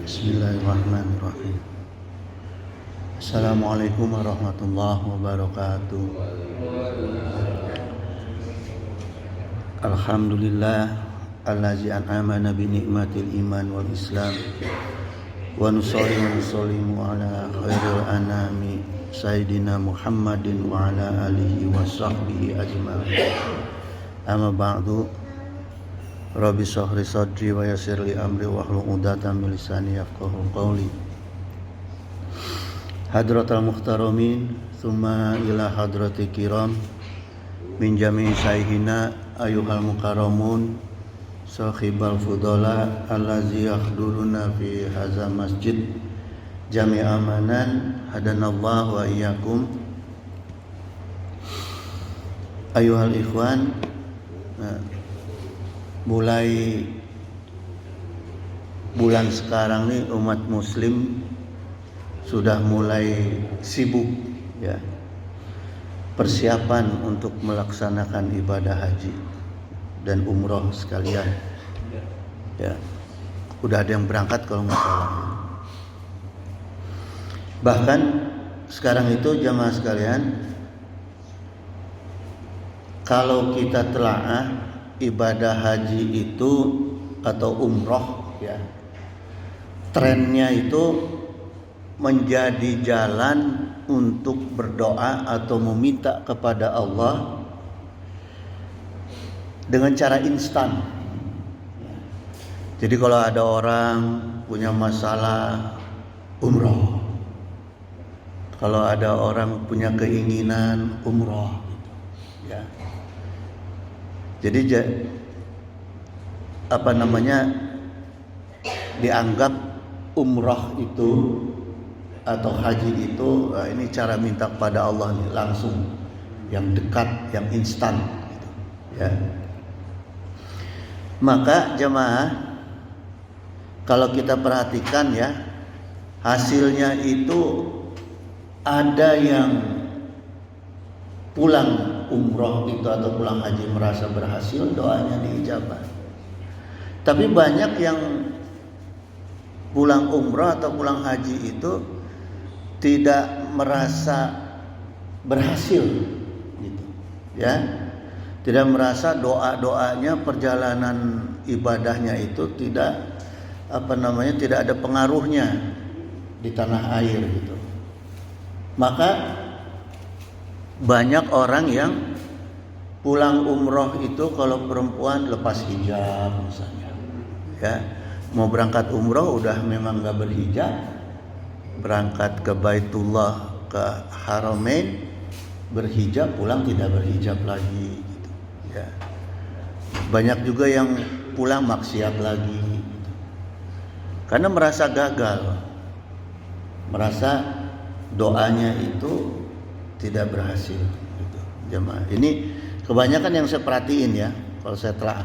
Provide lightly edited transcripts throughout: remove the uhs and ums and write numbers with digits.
Bismillahirrahmanirrahim. Assalamualaikum warahmatullahi wabarakatuh. Alhamdulillah allazi an'amana bi ni'matil iman wal islam wa nusallimu ala khairil anami sayyidina Muhammadin wa ala alihi wa sahbihi ajma'in. Amma ba'du. Rabbi shrah sadri wa yassir li amri wahlul 'uqdatam min lisani yafqahu qawli. Hadratal muhtaramin, tsumma ila hadratil kiram min jami'i sayhina ayyuhal mukarramun sahibal fudala allazi yahduruna fi hadza masjid jami' amanan hadanallahu wa iyyakum. Ayyuhal ikhwan, mulai bulan sekarang nih umat muslim sudah mulai sibuk ya, persiapan untuk melaksanakan ibadah haji dan umroh sekalian ya. Udah ada yang berangkat kalau nggak salah. Bahkan sekarang itu jamaah sekalian, kalau kita telaah ibadah haji itu atau umroh ya, trennya itu menjadi jalan untuk berdoa atau meminta kepada Allah dengan cara instan. Jadi kalau ada orang punya masalah, umroh. Kalau ada orang punya keinginan, umroh gitu, ya. Jadi dianggap umrah itu atau haji itu ini cara minta kepada Allah nih, langsung, yang dekat, yang instan gitu, ya. Maka jemaah, kalau kita perhatikan ya, hasilnya itu ada yang pulang umroh itu atau pulang haji merasa berhasil, doanya diijabah. Tapi banyak yang pulang umroh atau pulang haji itu tidak merasa berhasil gitu ya. Tidak merasa doa-doanya, perjalanan ibadahnya itu tidak tidak ada pengaruhnya di tanah air gitu. Maka banyak orang yang pulang umroh itu kalau perempuan lepas hijab misalnya ya, mau berangkat umroh udah memang gak berhijab, berangkat ke Baitullah, ke Haramain berhijab, pulang tidak berhijab lagi gitu ya. Banyak juga yang pulang maksiat lagi gitu, karena merasa gagal, merasa doanya itu tidak berhasil gitu. Jemaah, ini kebanyakan yang saya perhatiin ya, kalau saya telah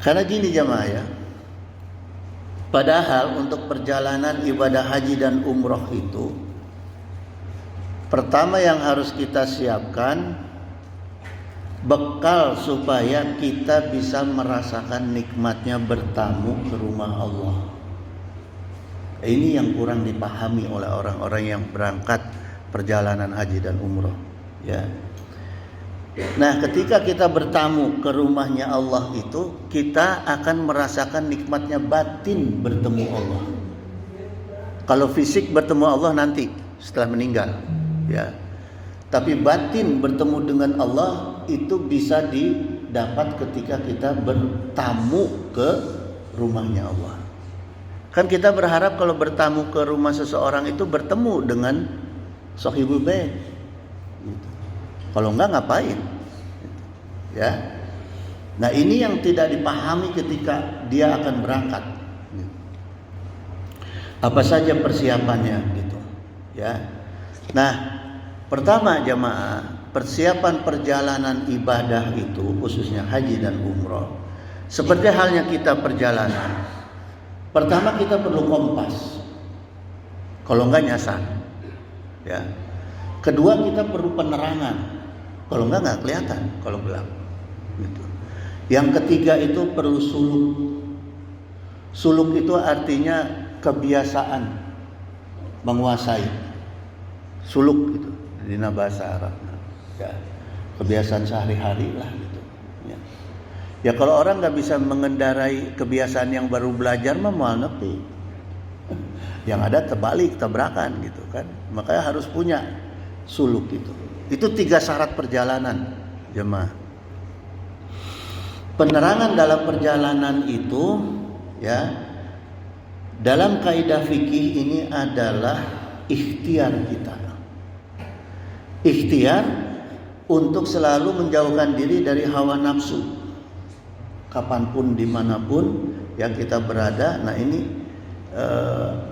karena gini jemaah ya, padahal untuk perjalanan ibadah haji dan umroh itu, pertama yang harus kita siapkan bekal supaya kita bisa merasakan nikmatnya bertamu ke rumah Allah. Ini yang kurang dipahami oleh orang-orang yang berangkat perjalanan haji dan umroh ya. Nah, ketika kita bertamu ke rumahnya Allah itu, kita akan merasakan nikmatnya batin bertemu Allah. Kalau fisik bertemu Allah nanti setelah meninggal ya. Tapi batin bertemu dengan Allah itu bisa didapat ketika kita bertamu ke rumahnya Allah. Kan kita berharap kalau bertamu ke rumah seseorang itu bertemu dengan sahibul bait gitu. Kalau enggak ngapain gitu, ya. Nah, ini yang tidak dipahami ketika dia akan berangkat gitu. Apa saja persiapannya gitu ya. Nah, pertama jemaah, persiapan perjalanan ibadah itu khususnya haji dan umroh, seperti halnya kita perjalanan, pertama kita perlu kompas, kalau enggak nyasar ya. Kedua, kita perlu penerangan, kalau enggak kelihatan kalau gelap gitu. Yang ketiga itu perlu suluk. Suluk itu artinya kebiasaan menguasai. Suluk itu di bahasa Arab. Ya, kebiasaan sehari-hari lah gitu. Ya. Ya kalau orang nggak bisa mengendarai kebiasaan yang baru belajar mah mau ngerti. Yang ada terbalik, tabrakan gitu kan. Makanya harus punya suluk itu. Itu 3 syarat perjalanan, jemaah. Penerangan dalam perjalanan itu ya, dalam kaidah fikih ini adalah ikhtiar kita. Ikhtiar untuk selalu menjauhkan diri dari hawa nafsu. Kapanpun, dimanapun yang kita berada. Nah ini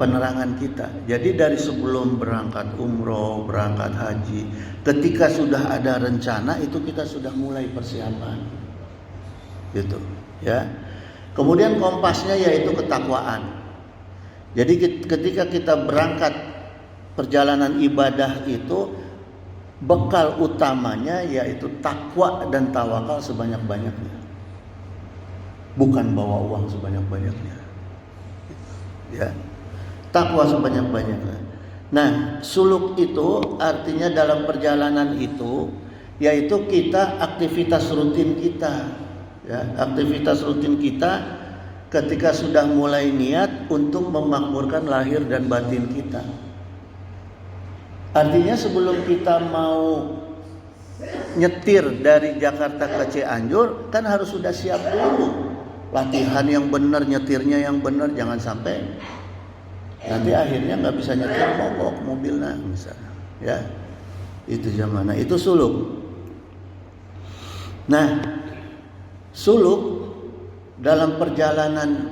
penerangan kita. Jadi dari sebelum berangkat umroh, berangkat haji, ketika sudah ada rencana itu kita sudah mulai persiapan, gitu, ya. Kemudian kompasnya yaitu ketakwaan. Jadi ketika kita berangkat perjalanan ibadah itu bekal utamanya yaitu takwa dan tawakal sebanyak-banyaknya. Bukan bawa uang sebanyak-banyaknya. Ya, takwa sebanyak-banyaknya. Nah, suluk itu artinya dalam perjalanan itu yaitu kita aktivitas rutin kita, ya, aktivitas rutin kita ketika sudah mulai niat untuk memakmurkan lahir dan batin kita. Artinya sebelum kita mau nyetir dari Jakarta ke Cianjur kan harus sudah siap dulu. Latihan yang benar, nyetirnya yang benar, jangan sampai nanti akhirnya nggak bisa nyetir mogok mobilnya misalnya, ya. Itu zaman, itu suluk. Nah, suluk dalam perjalanan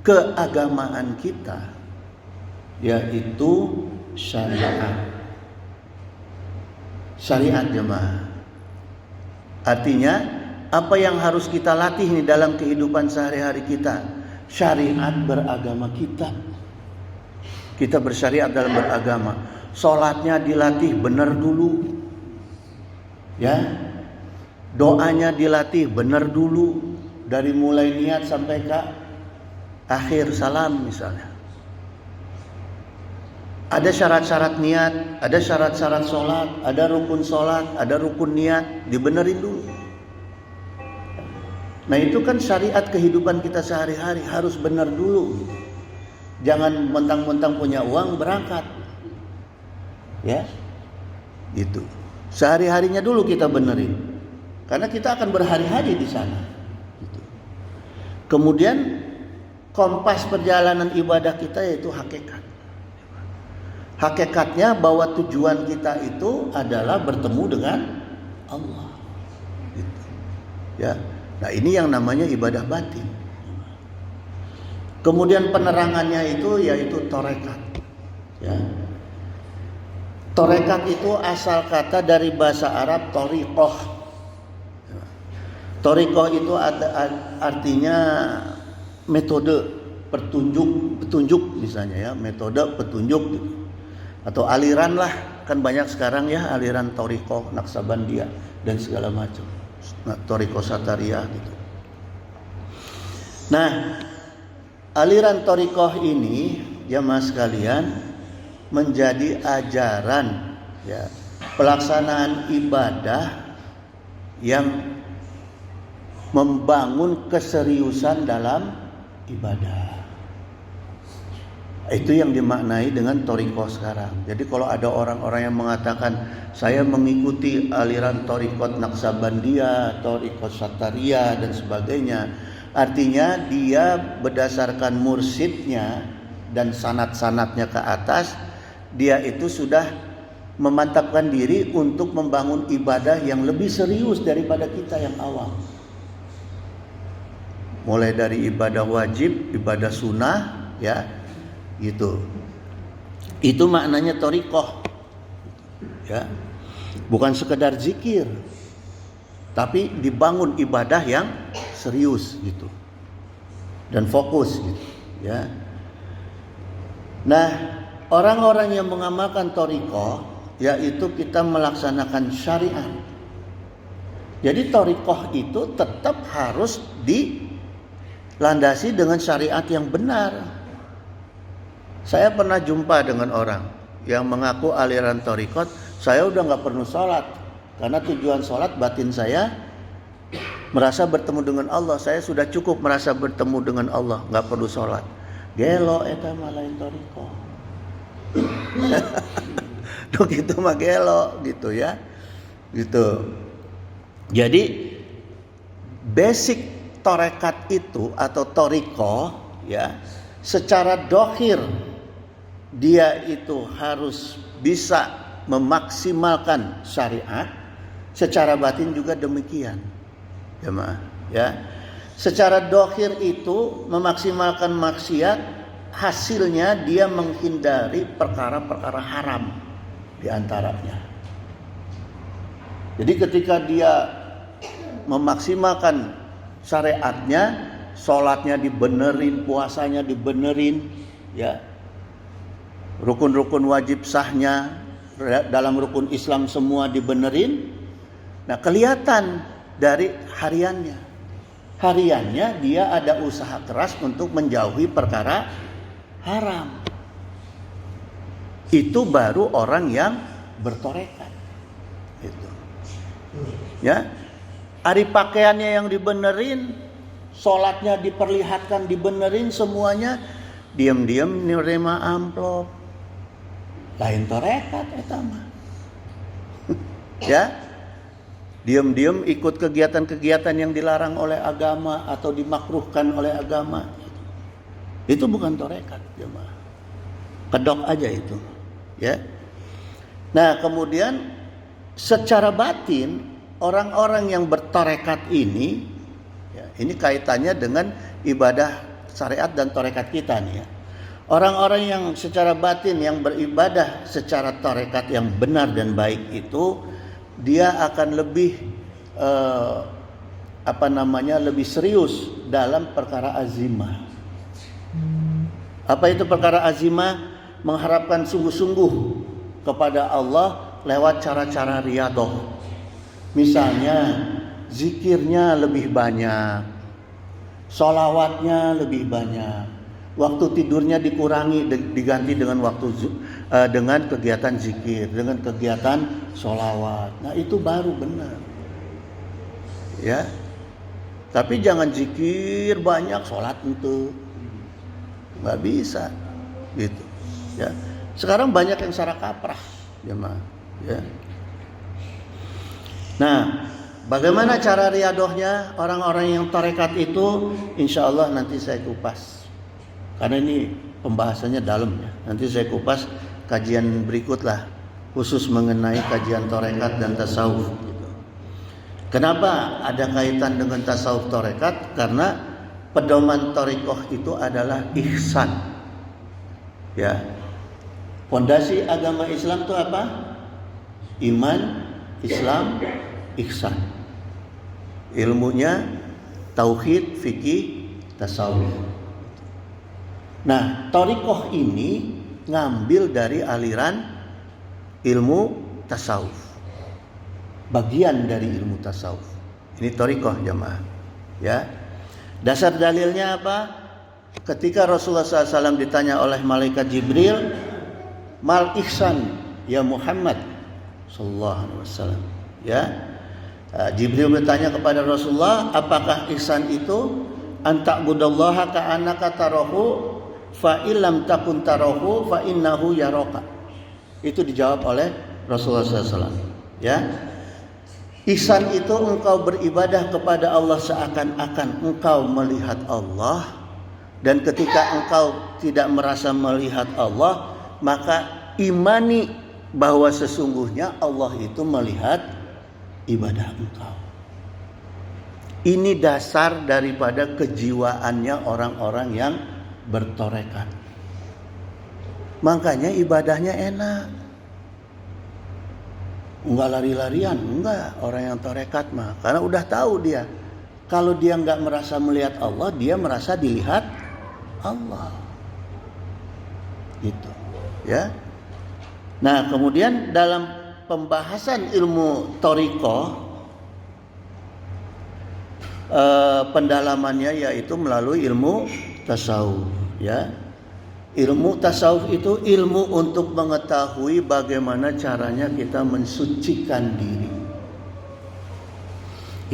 keagamaan kita yaitu syariat. Syariat jemaah. Artinya apa yang harus kita latih nih dalam kehidupan sehari-hari kita? Syariat beragama kita. Kita bersyariat dalam beragama. Sholatnya dilatih benar dulu, ya. Doanya dilatih benar dulu, dari mulai niat sampai ke akhir salam misalnya. Ada syarat-syarat niat, ada syarat-syarat sholat, ada rukun niat, dibenerin dulu. Nah itu kan syariat kehidupan kita sehari-hari harus benar dulu. Jangan mentang-mentang punya uang berangkat, ya, gitu. Sehari-harinya dulu kita benerin, karena kita akan berhari-hari di sana. Gitu. Kemudian kompas perjalanan ibadah kita yaitu hakikat. Hakikatnya bahwa tujuan kita itu adalah bertemu dengan Allah. Gitu. Ya. Nah ini yang namanya ibadah batin. Kemudian penerangannya itu yaitu torekat. Ya. Torekat itu asal kata dari bahasa Arab toriqoh. Toriqoh itu artinya metode petunjuk misalnya, ya, metode petunjuk gitu. Atau aliran lah, kan banyak sekarang ya aliran toriqoh, Naqsabandiyah dan segala macam. Toriqoh Satariyah gitu. Nah, aliran toriqoh ini jamaah sekalian menjadi ajaran, ya, pelaksanaan ibadah yang membangun keseriusan dalam ibadah. Itu yang dimaknai dengan toriqoh sekarang. Jadi kalau ada orang-orang yang mengatakan saya mengikuti aliran toriqoh Naqsabandiyah, toriqoh Satariyah dan sebagainya, artinya dia berdasarkan mursyidnya dan sanad-sanadnya ke atas, dia itu sudah memantapkan diri untuk membangun ibadah yang lebih serius daripada kita yang awam. Mulai dari ibadah wajib, ibadah sunnah, ya, gitu. Itu maknanya toriqoh, ya, bukan sekedar zikir, tapi dibangun ibadah yang serius gitu dan fokus gitu, ya. Nah, orang-orang yang mengamalkan toriqoh yaitu kita melaksanakan syariat. Jadi thariqah itu tetap harus dilandasi dengan syariat yang benar. Saya pernah jumpa dengan orang yang mengaku aliran thariqat, saya udah nggak perlu sholat karena tujuan sholat batin saya merasa bertemu dengan Allah. Saya sudah cukup merasa bertemu dengan Allah, nggak perlu sholat. Gelo eta mah lain thariqah. Dok itu mah gelo gitu ya. Gitu. Jadi basic tarekat itu atau thariqah ya, secara dohir dia itu harus bisa memaksimalkan syariat, secara batin juga demikian. Jemaah, ya. Secara dohir itu memaksimalkan maksiat, hasilnya dia menghindari perkara-perkara haram di antaranya. Jadi ketika dia memaksimalkan syariatnya, sholatnya dibenerin, puasanya dibenerin, ya, rukun-rukun wajib sahnya dalam rukun Islam semua dibenerin. Nah, kelihatan dari hariannya dia ada usaha keras untuk menjauhi perkara haram. Itu baru orang yang bertorekat. Itu. Ya, hari pakaiannya yang dibenerin, sholatnya diperlihatkan dibenerin semuanya, diam-diam nerima amplop, lain torekat eta mah. Ya, diam-diam ikut kegiatan-kegiatan yang dilarang oleh agama atau dimakruhkan oleh agama. Itu bukan torekat, jemaah. Kedok aja itu, ya. Nah, kemudian secara batin orang-orang yang bertorekat ini, ya, ini kaitannya dengan ibadah syariat dan torekat kita nih ya. Orang-orang yang secara batin yang beribadah secara torekat yang benar dan baik itu, dia akan lebih lebih serius dalam perkara azimah. Apa itu perkara azimah? Mengharapkan sungguh-sungguh kepada Allah lewat cara-cara riyadah. Misalnya zikirnya lebih banyak, sholawatnya lebih banyak, waktu tidurnya dikurangi diganti dengan dengan kegiatan zikir, dengan kegiatan sholawat. Nah, itu baru benar. Ya. Tapi jangan zikir banyak, sholat itu nggak bisa, gitu. Ya. Sekarang banyak yang salah kaprah, jemaah. Ya. Nah, bagaimana cara riyadohnya orang-orang yang tarekat itu? Insya Allah nanti saya kupas. Karena ini pembahasannya dalam ya. Nanti saya kupas kajian berikutlah khusus mengenai kajian tarekat dan tasawuf. Gitu. Kenapa ada kaitan dengan tasawuf tarekat? Karena pedoman tarekat itu adalah ihsan. Ya. Fondasi agama Islam itu apa? Iman, Islam, ihsan. Ilmunya tauhid, fikih, tasawuf. Nah, thariqah ini ngambil dari aliran ilmu tasawuf. Bagian dari ilmu tasawuf. Ini thariqah jamaah. Ya. Dasar dalilnya apa? Ketika Rasulullah SAW ditanya oleh malaikat Jibril, mal ihsan ya Muhammad sallallahu alaihi wasallam. Ya. Jibril bertanya kepada Rasulullah, apakah ihsan itu anta'budallaha ka'annaka tarahu fa illam takun tarahu fa innahu yaraka. Itu dijawab oleh Rasulullah SAW. Ya. Ihsan itu engkau beribadah kepada Allah seakan-akan engkau melihat Allah, dan ketika engkau tidak merasa melihat Allah, maka imani bahwa sesungguhnya Allah itu melihat ibadah engkau. Ini dasar daripada kejiwaannya orang-orang yang bertorekat. Makanya ibadahnya enak. Enggak lari-larian, enggak orang yang torekat mah. Karena udah tahu dia, kalau dia enggak merasa melihat Allah, dia merasa dilihat Allah. Gitu. Ya. Nah, kemudian dalam pembahasan ilmu thariqah pendalamannya yaitu melalui ilmu tasawuf, ya. Ilmu tasawuf itu ilmu untuk mengetahui bagaimana caranya kita mensucikan diri.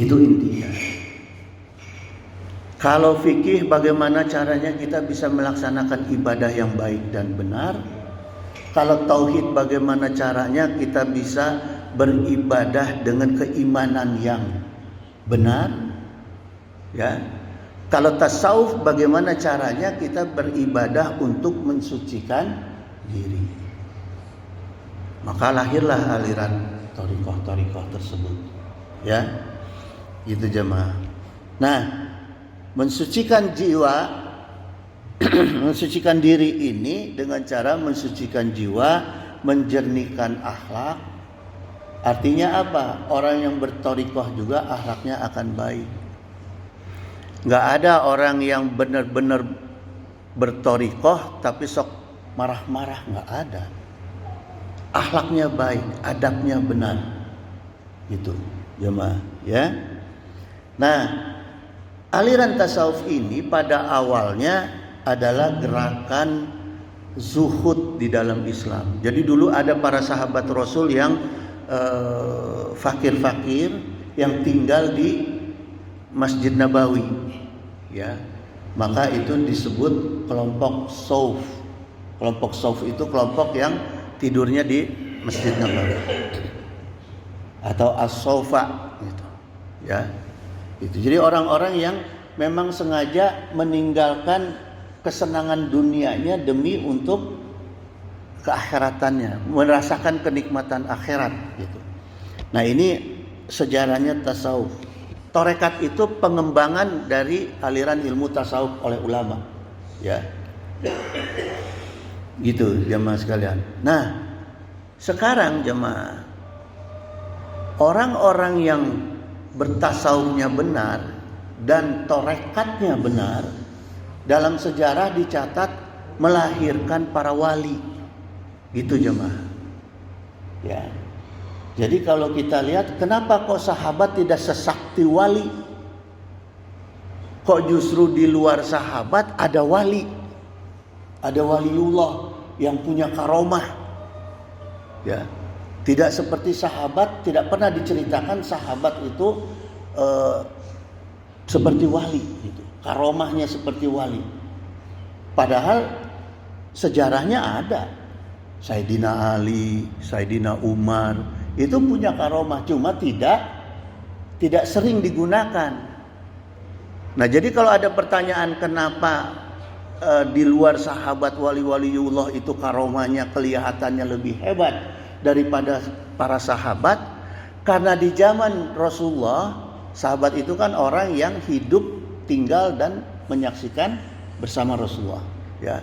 Itu intinya. Kalau fikih, bagaimana caranya kita bisa melaksanakan ibadah yang baik dan benar. Kalau tauhid, bagaimana caranya kita bisa beribadah dengan keimanan yang benar, ya. Kalau tasawuf, bagaimana caranya kita beribadah untuk mensucikan diri. Maka lahirlah aliran thariqah tersebut, ya. Itu jemaah. Nah, mensucikan jiwa, mensucikan diri ini dengan cara mensucikan jiwa, menjernihkan akhlak. Artinya apa? Orang yang berthariqah juga akhlaknya akan baik. Nggak ada orang yang benar-benar berthariqah tapi sok marah-marah, nggak ada. Akhlaknya baik, adabnya benar. Gitu, jemaah, ya. Nah, aliran tasawuf ini pada awalnya adalah gerakan zuhud di dalam Islam. Jadi dulu ada para sahabat Rasul yang fakir-fakir yang tinggal di Masjid Nabawi, ya. Maka itu disebut kelompok sauf. Kelompok sauf itu kelompok yang tidurnya di Masjid Nabawi atau as-saufa gitu, ya. Itu jadi orang-orang yang memang sengaja meninggalkan kesenangan dunianya demi untuk keakhiratannya, merasakan kenikmatan akhirat gitu. Nah, ini sejarahnya tasawuf. Tarekat itu pengembangan dari aliran ilmu tasawuf oleh ulama, ya. Gitu jemaah sekalian. Nah, sekarang jemaah, orang-orang yang bertasawufnya benar dan tarekatnya benar, dalam sejarah dicatat melahirkan para wali. Gitu jemaah. Ya. Jadi kalau kita lihat, kenapa kok sahabat tidak sesakti wali? Kok justru di luar sahabat ada wali? Ada waliullah yang punya karomah. Ya. Tidak seperti sahabat, tidak pernah diceritakan sahabat itu seperti wali gitu. Karomahnya seperti wali. Padahal sejarahnya ada. Sayyidina Ali, Sayyidina Umar itu punya karomah, cuma tidak sering digunakan. Nah, jadi kalau ada pertanyaan kenapa di luar sahabat wali-waliullah itu karomahnya kelihatannya lebih hebat daripada para sahabat, karena di zaman Rasulullah, sahabat itu kan orang yang hidup, tinggal dan menyaksikan bersama Rasulullah, ya.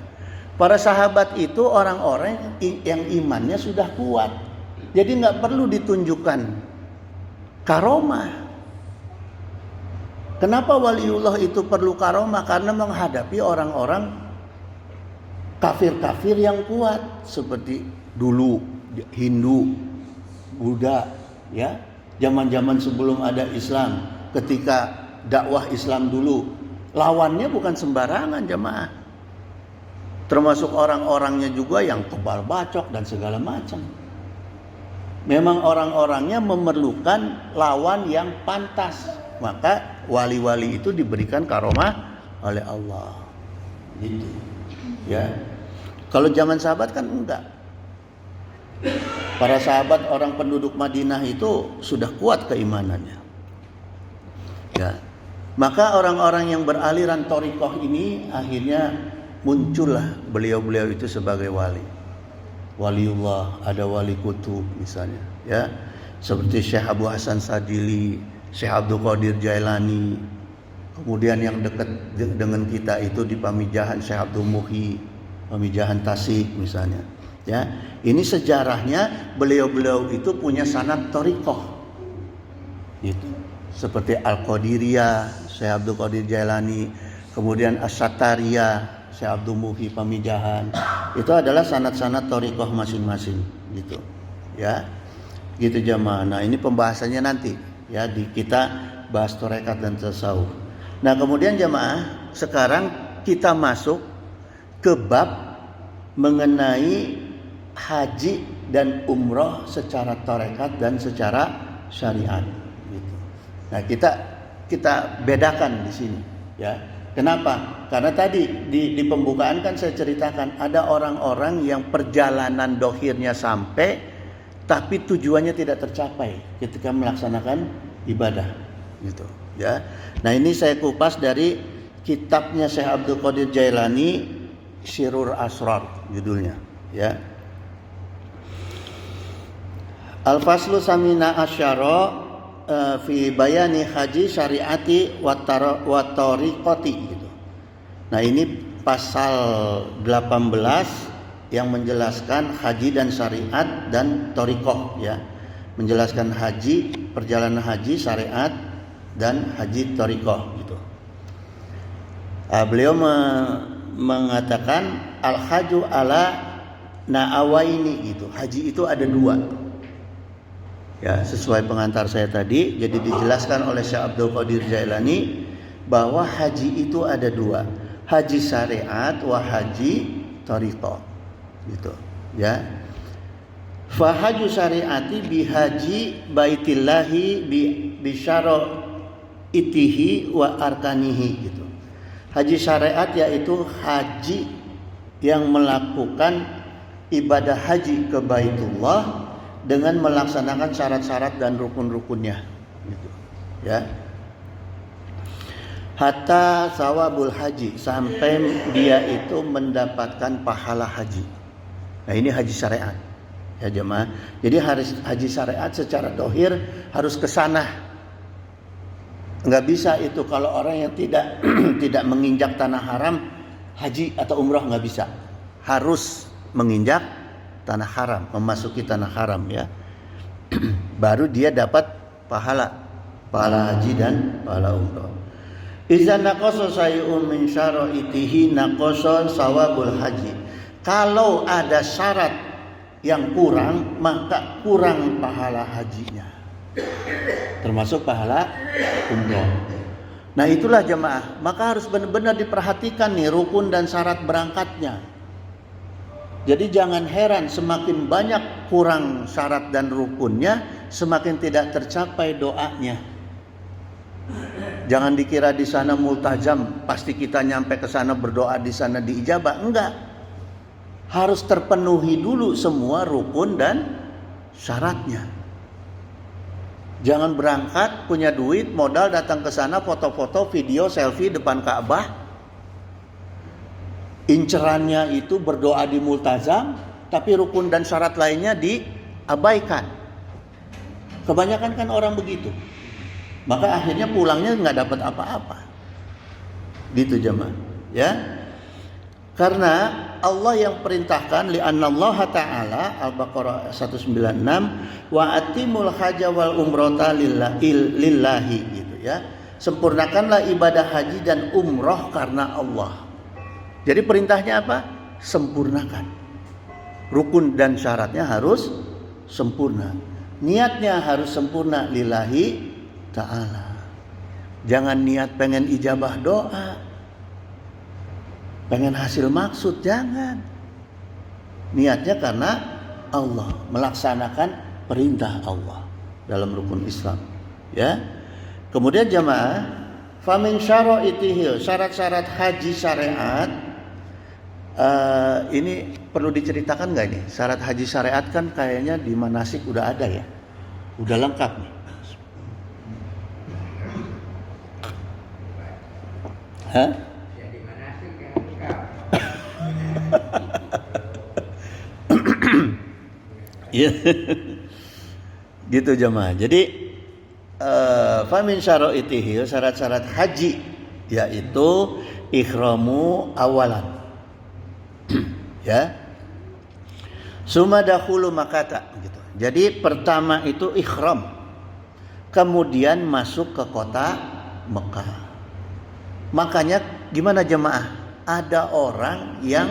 Para sahabat itu orang-orang yang imannya sudah kuat. Jadi nggak perlu ditunjukkan karomah. Kenapa waliullah itu perlu karomah? Karena menghadapi orang-orang kafir-kafir yang kuat seperti dulu Hindu, Buddha, ya. Zaman-zaman sebelum ada Islam, ketika dakwah Islam dulu, lawannya bukan sembarangan jemaah. Termasuk orang-orangnya juga yang kebal bacok dan segala macam. Memang orang-orangnya memerlukan lawan yang pantas. Maka wali-wali itu diberikan karomah oleh Allah. Gitu. Ya. Kalau zaman sahabat kan enggak. Para sahabat orang penduduk Madinah itu sudah kuat keimanannya. Ya. Maka orang-orang yang beraliran thariqah ini akhirnya muncullah beliau-beliau itu sebagai wali. Waliullah, ada wali kutub misalnya, ya. Seperti Syekh Abu Hasan Sadili, Syekh Abdul Qadir Jailani. Kemudian yang dekat dengan kita itu di Pamijahan Syekh Abdul Muhyi, Pamijahan Tasik misalnya, ya. Ini sejarahnya beliau-beliau itu punya sanad thariqah. Gitu. Seperti Al-Qadiriyah, Syekh Abdul Qadir Jailani, kemudian As-Satariyah, Syekh Abdul Muhyi Pamijahan. Itu adalah sanad-sanad thariqah masing-masing gitu. Ya. Gitu jemaah. Nah, ini pembahasannya nanti ya, kita bahas tarekat dan tasawuf. Nah, kemudian jamaah, sekarang kita masuk ke bab mengenai haji dan umroh secara tarekat dan secara syariat. Gitu. Nah, kita bedakan di sini, ya. Kenapa? Karena tadi di pembukaan kan saya ceritakan ada orang-orang yang perjalanan dohirnya sampai, tapi tujuannya tidak tercapai ketika melaksanakan ibadah, gitu. Ya. Nah, ini saya kupas dari kitabnya Syekh Abdul Qadir Jailani, Sirrul Asrar judulnya, ya. Al-Faslu Samina Asyara fi bayani haji syariati wa tariqati gitu. Nah, ini pasal 18 yang menjelaskan haji dan syariat dan tariqah, ya. Menjelaskan haji, perjalanan haji, syariat dan haji tariqah gitu. Beliau mengatakan al-haju ala na'awaini gitu. Haji itu ada dua. Ya, sesuai pengantar saya tadi, jadi dijelaskan oleh Syekh Abdul Qadir Jailani bahwa haji itu ada dua, haji syariat wa haji tariqah, gitu, ya. Fa haju syariati bi haji baitillahi bi syara'itihi wa arkanihi, gitu. Haji syariat yaitu haji yang melakukan ibadah haji ke Baitullah dengan melaksanakan syarat-syarat dan rukun-rukunnya, gitu, ya. Hatta sawabul haji, sampai dia itu mendapatkan pahala haji. Nah, ini haji syariat, ya jemaah. Jadi haji syariat secara dohir harus ke sana. Nggak bisa itu kalau orang yang tidak tidak menginjak tanah haram haji atau umroh, nggak bisa. Harus menginjak tanah haram, memasuki tanah haram, ya. Baru dia dapat pahala haji dan pahala umrah. Iza naqasa sayun min syara'itihi naqasa sawabul haji. Kalau ada syarat yang kurang, maka kurang pahala hajinya. Termasuk pahala umrah. Nah, itulah jemaah, maka harus benar-benar diperhatikan nih rukun dan syarat berangkatnya. Jadi jangan heran semakin banyak kurang syarat dan rukunnya, semakin tidak tercapai doanya. Jangan dikira di sana multazam, pasti kita nyampe ke sana berdoa di sana diijabah. Enggak. Harus terpenuhi dulu semua rukun dan syaratnya. Jangan berangkat punya duit, modal datang ke sana foto-foto, video, selfie depan Ka'bah. Incerannya itu berdoa di multazam, tapi rukun dan syarat lainnya diabaikan. Kebanyakan kan orang begitu. Maka akhirnya pulangnya nggak dapat apa-apa. Gitu jemaah, ya. Karena Allah yang perintahkan li'annallaha ta'ala Al-Baqarah 196 wa atimul hajja wal umrata lillahi gitu, ya. Sempurnakanlah ibadah haji dan umroh karena Allah. Jadi perintahnya apa? Sempurnakan. Rukun dan syaratnya harus sempurna. Niatnya harus sempurna lillahi ta'ala. Jangan niat pengen ijabah doa, pengen hasil maksud, jangan. Niatnya karena Allah, melaksanakan perintah Allah dalam rukun Islam, ya. Kemudian jamaah, famin syara'itihi, syarat-syarat haji syariat. Ini perlu diceritakan nggak ini? Syarat haji syariat kan kayaknya di manasik udah ada, ya, udah lengkap nih. Hah? Di manasik yang lengkap. Iya, gitu jemaah. Jadi famin syara'itihi, syarat-syarat haji yaitu ikhramu awalan. Ya, summa dakhulu Makkah gitu. Jadi pertama itu ikhram, kemudian masuk ke kota Mekah. Makanya gimana jemaah? Ada orang yang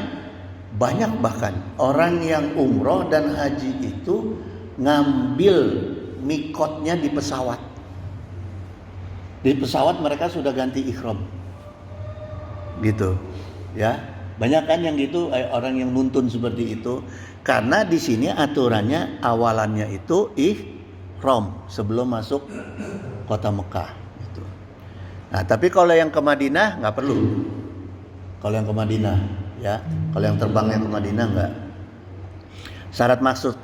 banyak, bahkan orang yang umroh dan haji itu ngambil mikotnya di pesawat. Di pesawat mereka sudah ganti ihram. Gitu. Ya. Banyak kan yang gitu orang yang nuntun seperti itu. Karena di sini aturannya awalannya itu ihram sebelum masuk kota Mekah gitu. Nah, tapi kalau yang ke Madinah nggak perlu. Kalau yang ke Madinah ya, kalau yang terbang yang ke Madinah nggak. Syarat maksud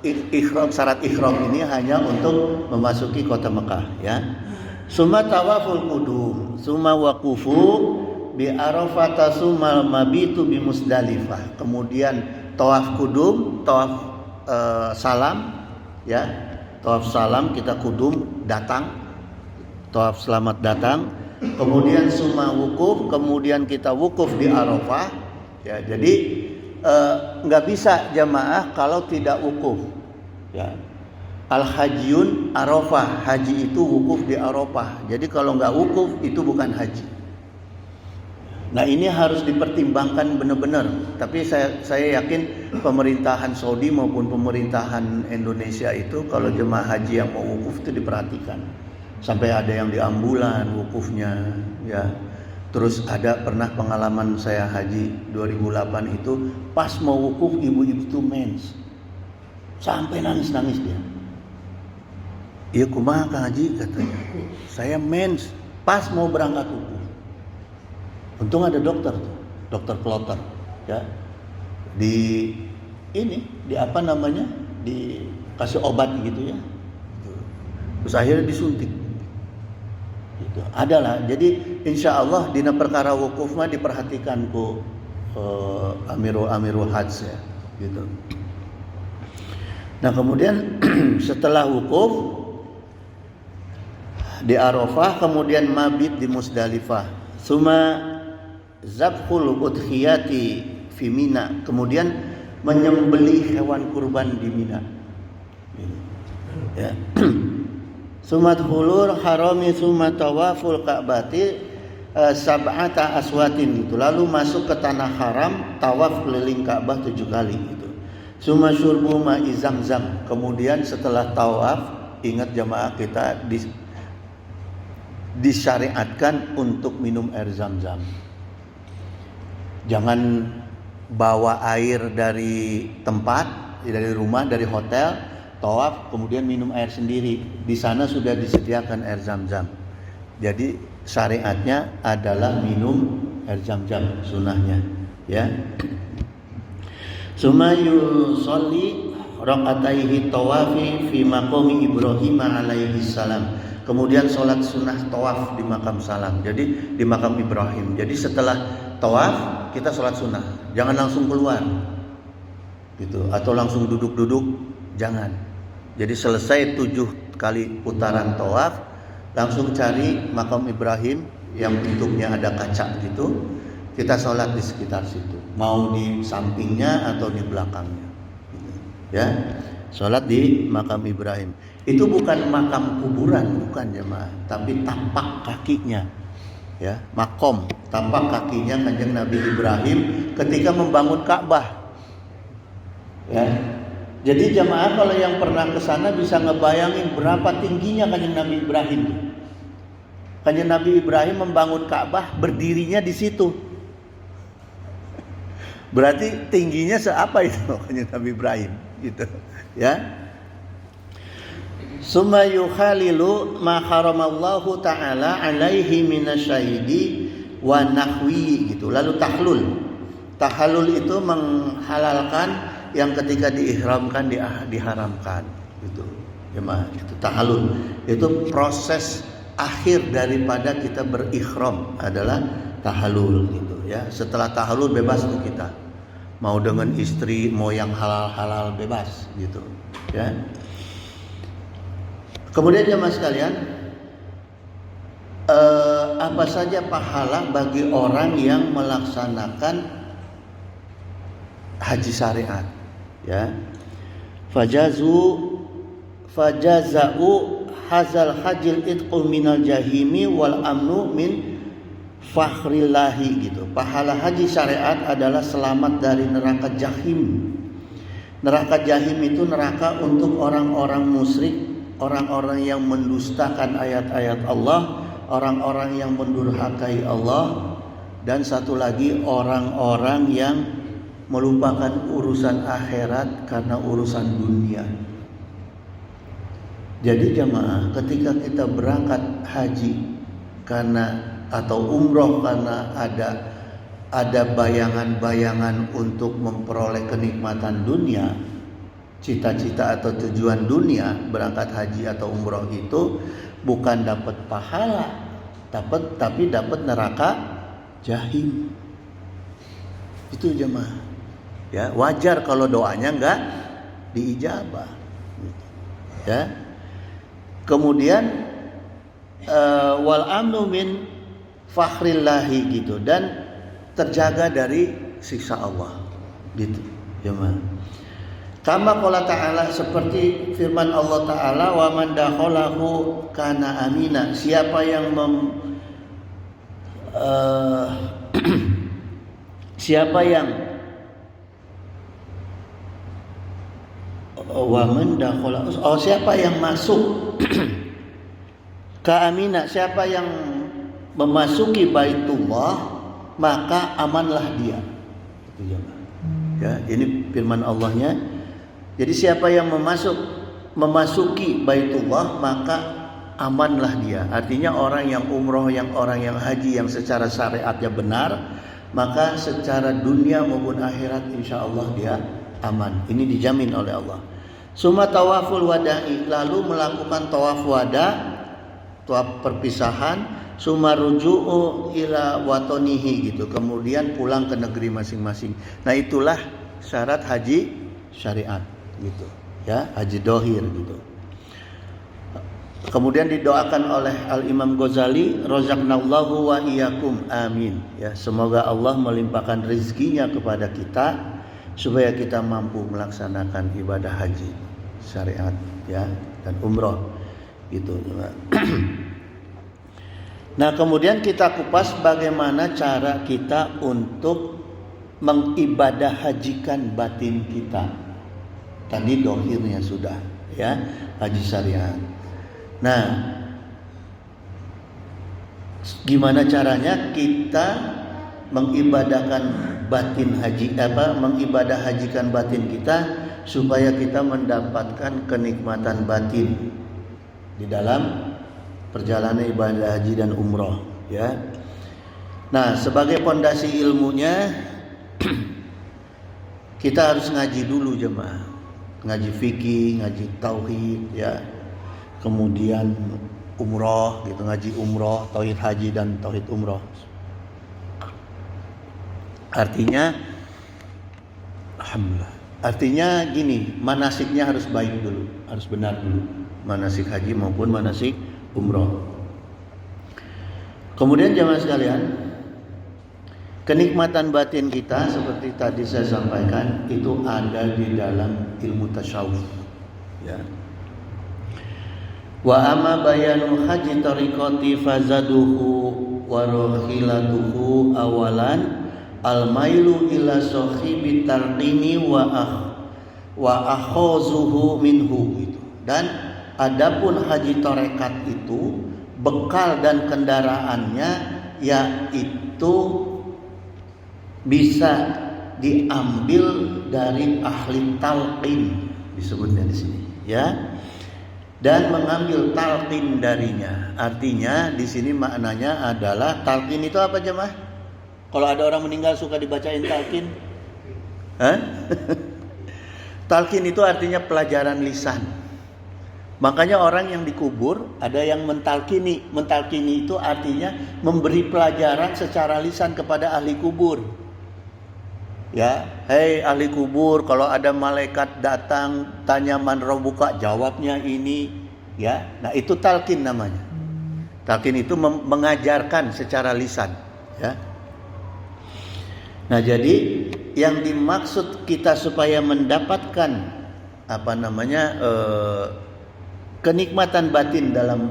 syarat ihram ini hanya untuk memasuki kota Mekah ya. Summa tawaful qudum, summa waqufu bi Arafah, summa mabitu bi Musdalifah. Kemudian tawaf kudum, tawaf salam ya. Tawaf salam kita kudum datang. Tawaf selamat datang. Kemudian summa wukuf, kemudian kita wukuf di Arafah ya. Jadi nggak bisa jamaah kalau tidak wukuf ya. Al-hajiyun Arafah, haji itu wukuf di Arafah. Jadi kalau nggak wukuf itu bukan haji. Nah ini harus dipertimbangkan benar-benar. Tapi saya yakin pemerintahan Saudi maupun pemerintahan Indonesia itu kalau jemaah haji yang mau wukuf itu diperhatikan. Sampai ada yang di ambulan wukufnya ya. Terus ada pernah pengalaman saya haji 2008 itu pas mau wukuf ibu-ibu itu mens. Sampai nangis-nangis dia. Iya kumaha Kang Haji katanya. Saya mens pas mau berangkat wukuf. Untung ada dokter tuh, dokter kloter ya. Di apa namanya? Dikasih obat gitu ya. Terus akhirnya disuntik. Gitu. Adalah. Jadi insya Allah dina perkara wukuf mah diperhatikan ku amirul hajj ya, gitu. Nah kemudian setelah wukuf di Arafah, kemudian mabit di Musdalifah, suma zabhul udhiyati fi Mina, kemudian menyembelih hewan kurban di Mina. Ya. Sumat hulur harami sumat tawaful ka'bati sab'ata aswatin gitu. Lalu masuk ke tanah haram, tawaf keliling Ka'bah 7 kali gitu. Suma syurbu ma'i Zamzam. Kemudian setelah tawaf, ingat jamaah kita disyariatkan untuk minum air Zam-Zam. Jangan bawa air dari tempat, dari rumah, dari hotel, tawaf kemudian minum air sendiri. Di sana sudah disediakan air Zam-Zam. Jadi syariatnya adalah minum air Zam-Zam, sunahnya, ya. Suma yusolli raqataihi tawafi fi maqami Ibrahim alaihi salam. Kemudian sholat sunnah tawaf di makam salam. Jadi di makam Ibrahim. Jadi setelah tawaf kita sholat sunnah. Jangan langsung keluar, gitu. Atau langsung duduk-duduk, jangan. Jadi selesai 7 kali putaran tawaf, langsung cari makam Ibrahim yang bentuknya ada kaca gitu. Kita sholat di sekitar situ. Mau di sampingnya atau di belakangnya, gitu. Ya, sholat di makam Ibrahim. Itu bukan makam kuburan, bukan jemaah, tapi tapak kakinya, ya, makom, tapak kakinya Kanjeng Nabi Ibrahim ketika membangun Ka'bah, ya. Jadi jemaah kalau yang pernah ke sana bisa ngebayangin berapa tingginya Kanjeng Nabi Ibrahim. Kanjeng Nabi Ibrahim membangun Ka'bah, berdirinya di situ. Berarti tingginya seapa itu Kanjeng Nabi Ibrahim, gitu, ya. Summa yukhalilu ma haramallahu ta'ala alaihi minasyahidi wa nahwi gitu. Lalu tahlul. Tahallul itu menghalalkan yang ketika diihramkan diharamkan gitu. Jemaah, itu tahallul. Itu proses akhir daripada kita berihram adalah tahallul gitu ya. Setelah tahallul bebas tuh kita. Mau dengan istri, mau yang halal-halal bebas gitu ya. Kemudian jemaah sekalian, apa saja pahala bagi orang yang melaksanakan haji syariat, ya. Fajazau hazal hajil itqu minal jahimi wal amnu min fakhrillahi gitu. Pahala haji syariat adalah selamat dari neraka jahim. Neraka jahim itu neraka untuk orang-orang musyrik, orang-orang yang mendustakan ayat-ayat Allah, orang-orang yang mendurhakai Allah, dan satu lagi orang-orang yang melupakan urusan akhirat karena urusan dunia. Jadi jamaah, ketika kita berangkat haji karena atau umroh karena ada bayangan-bayangan untuk memperoleh kenikmatan dunia, cita-cita atau tujuan dunia, berangkat haji atau umroh itu bukan dapat pahala, tapi dapat neraka jahim. Itu jemaah. Ya, wajar kalau doanya enggak diijabah. Ya. Kemudian wal amnu min fakhrillahi gitu, dan terjaga dari siksa Allah gitu. Jemaah. Kama qala ta'ala, seperti firman Allah Ta'ala, wa man dakhalahu kana amina. Siapa yang siapa yang siapa yang masuk ke amina, siapa yang memasuki Baitullah, maka amanlah dia. Itu ya, ini firman Allahnya. Jadi siapa yang memasuki Baitullah, maka amanlah dia. Artinya orang yang umroh, orang yang haji, yang secara syariatnya benar, maka secara dunia maupun akhirat insya Allah dia aman. Ini dijamin oleh Allah. Suma tawaful wada'i, lalu melakukan tawaf wada, tawaf perpisahan. Suma ruju'u ila watonihi gitu, kemudian pulang ke negeri masing-masing. Nah itulah syarat haji syariat gitu ya, haji dohir gitu. Kemudian didoakan oleh Al-Imam Ghazali, razaqnallahu wa iyyakum, amin ya, semoga Allah melimpahkan rezekinya kepada kita supaya kita mampu melaksanakan ibadah haji syariat ya, dan umroh gitu. Nah, kemudian kita kupas bagaimana cara kita untuk mengibadah hajikan batin kita. Tadi dohirnya sudah ya, haji syariat. Nah, gimana caranya kita mengibadahkan batin haji mengibadah hajikan batin kita supaya kita mendapatkan kenikmatan batin di dalam perjalanan ibadah haji dan umroh ya. Nah, sebagai pondasi ilmunya kita harus ngaji dulu jemaah. Ngaji fikih, ngaji tauhid ya. Kemudian umroh gitu, ngaji umroh, tauhid haji dan tauhid umroh. Artinya alhamdulillah. Artinya gini, manasiknya harus baik dulu, harus benar dulu. Manasik haji maupun manasik umroh. Kemudian jemaah sekalian, kenikmatan batin kita seperti tadi saya sampaikan itu ada di dalam ilmu tasawuf ya. Wa amma bayanu haji tariqati fazaduhu wa rohilatuhu awalan al-mailu ila sahibi tarqini wa akhazuhu minhu gitu. Dan adapun haji tarekat itu bekal dan kendaraannya yaitu bisa diambil dari ahli talqin, disebutnya di sini ya. Dan mengambil talqin darinya. Artinya di sini maknanya adalah talqin itu apa jemaah? Kalau ada orang meninggal suka dibacain talqin? Talqin itu artinya pelajaran lisan. Makanya orang yang dikubur ada yang mentalkini. Mentalkini itu artinya memberi pelajaran secara lisan kepada ahli kubur. Ya, hei ahli kubur, kalau ada malaikat datang tanya man rabbuka, jawabnya ini ya. Nah, itu talqin namanya. Talqin itu mengajarkan secara lisan ya. Nah, jadi yang dimaksud kita supaya mendapatkan kenikmatan batin dalam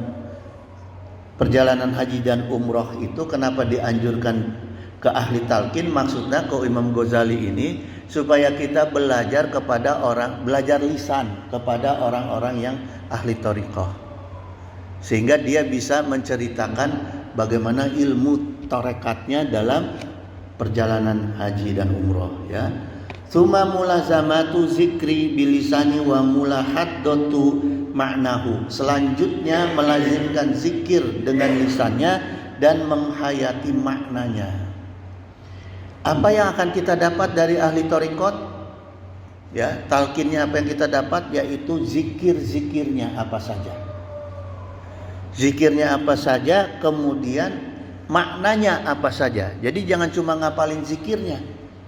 perjalanan haji dan umroh itu, kenapa dianjurkan ke ahli talqin? Maksudnya ke Imam Ghazali ini supaya kita belajar belajar lisan kepada orang-orang yang ahli thariqah. Sehingga dia bisa menceritakan bagaimana ilmu tarekatnya dalam perjalanan haji dan umroh, ya. Tsumma mulazamatu zikri bilisani wa mulahaddatu maknahu. Selanjutnya melazimkan zikir dengan lisannya dan menghayati maknanya. Apa yang akan kita dapat dari ahli thariqat? Ya, talqinnya apa yang kita dapat, yaitu zikir-zikirnya apa saja. Zikirnya apa saja, kemudian maknanya apa saja. Jadi jangan cuma ngapalin zikirnya,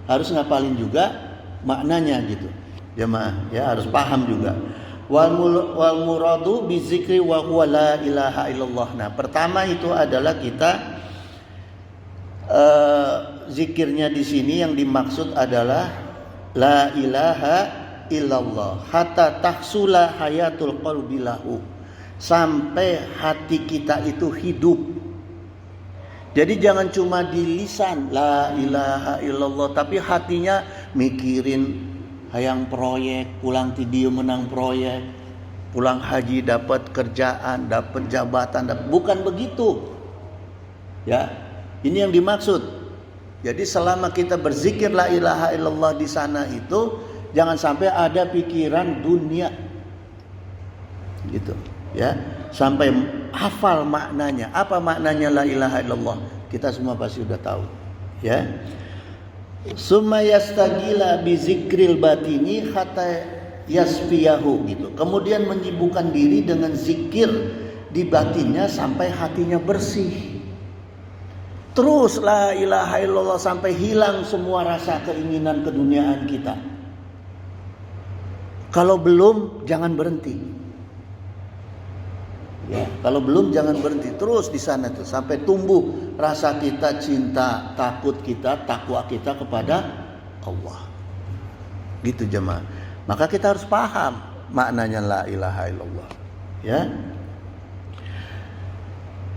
harus ngapalin juga maknanya gitu. Jemaah, ya harus paham juga. Wal muradu bi zikri wa huwa la ilaha illallah. Nah, pertama itu adalah kita zikirnya di sini yang dimaksud adalah la ilaha illallah hatta tahsula hayatul qalbi lahu, sampai hati kita itu hidup. Jadi jangan cuma di lisan la ilaha illallah, tapi hatinya mikirin hayang proyek, pulang tidieu menang proyek, pulang haji dapat kerjaan, dapat jabatan, bukan begitu. Ya, ini yang dimaksud. Jadi selama kita berzikir la ilaha illallah di sana itu jangan sampai ada pikiran dunia. Gitu, ya. Sampai hafal maknanya. Apa maknanya la ilaha illallah? Kita semua pasti sudah tahu, ya. Summa yastagila bi zikril batini hatta yasfiyahu gitu. Kemudian menyibukkan diri dengan zikir di batinnya sampai hatinya bersih. Terus la ilaha illallah sampai hilang semua rasa keinginan keduniaan kita. Kalau belum, jangan berhenti. Ya, kalau belum jangan berhenti, terus di sana tuh sampai tumbuh rasa kita, cinta, takut kita, takwa kita kepada Allah. Gitu jemaah. Maka kita harus paham maknanya la ilaha illallah, ya.